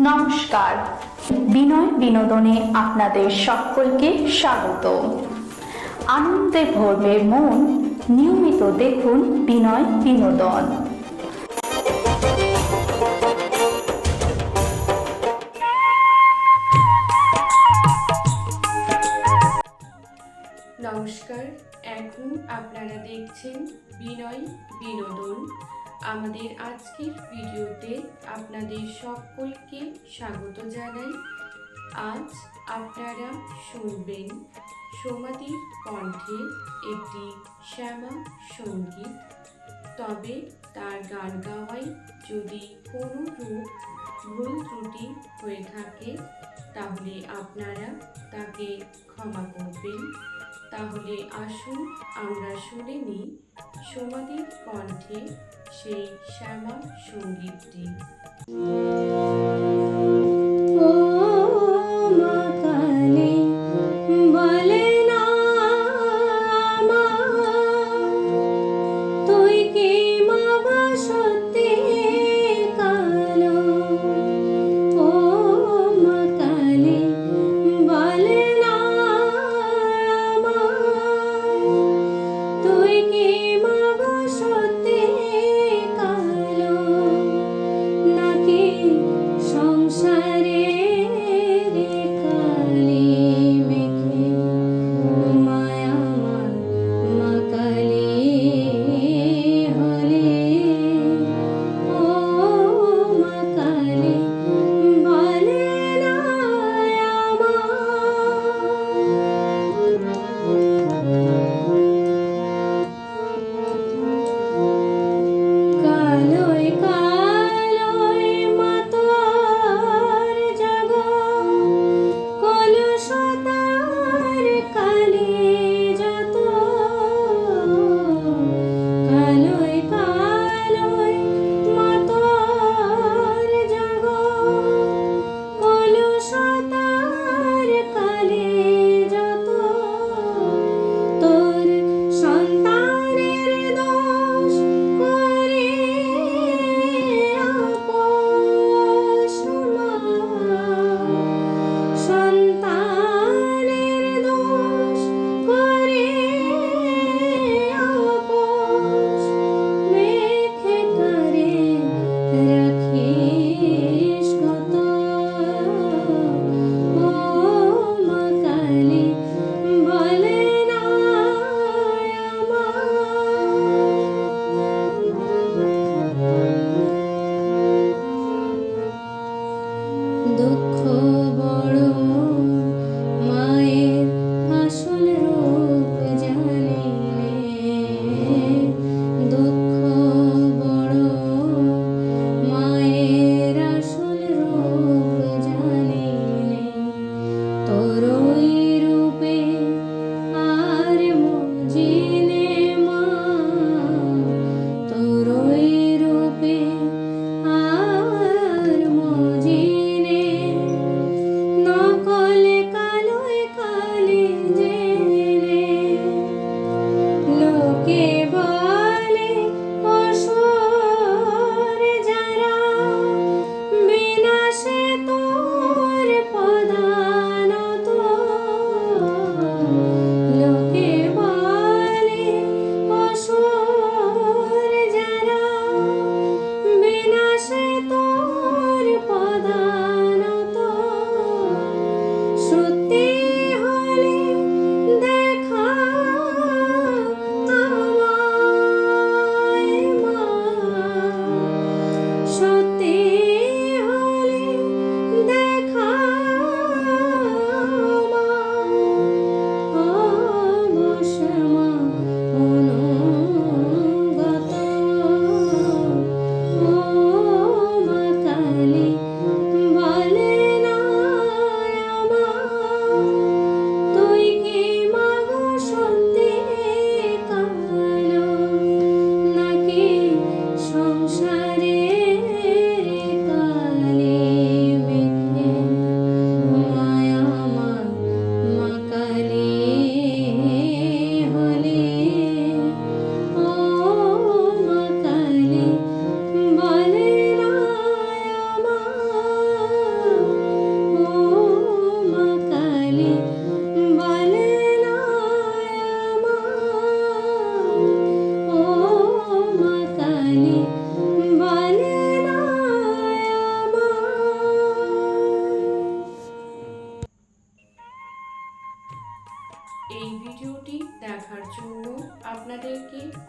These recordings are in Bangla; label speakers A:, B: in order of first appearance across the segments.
A: নমস্কার, বিনয় বিনোদনে আপনাদের সকলকে স্বাগত। আনন্দে ভরবে মন, নিয়মিত দেখুন বিনয় বিনোদন।
B: নমস্কার, এখন আপনারা দেখছেন বিনয় বিনোদন। আমাদের আজকের ভিডিওতে আপনাদের সকলকে স্বাগত জানাই। আজ আপনারা শুনবেন সোমাদির কণ্ঠে একটি শ্যামা সঙ্গীত। তবে তার গান গাওয়ায় যদি কোনো রূপ ভুল ত্রুটি হয়ে থাকে তাহলে আপনারা তাকে ক্ষমা করবেন। তাহলে আসুন আমরা শুনে নিই সোমাদির কণ্ঠে সেই শ্যামা সঙ্গীতটি।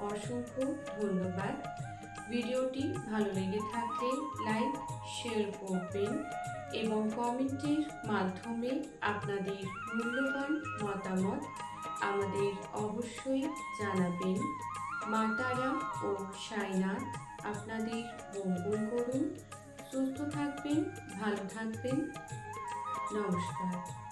B: অসংখ্য ধন্যবাদ। ভিডিওটি ভালো লেগে থাকলে লাইক শেয়ার করবেন এবং কমেন্টের মাধ্যমে আপনাদের মূল্যবান মতামত আমাদের অবশ্যই জানাবেন। মা তারা ও সাইনাথ আপনাদের মঙ্গল করুন। সুস্থ থাকবেন, ভালো থাকবেন। নমস্কার।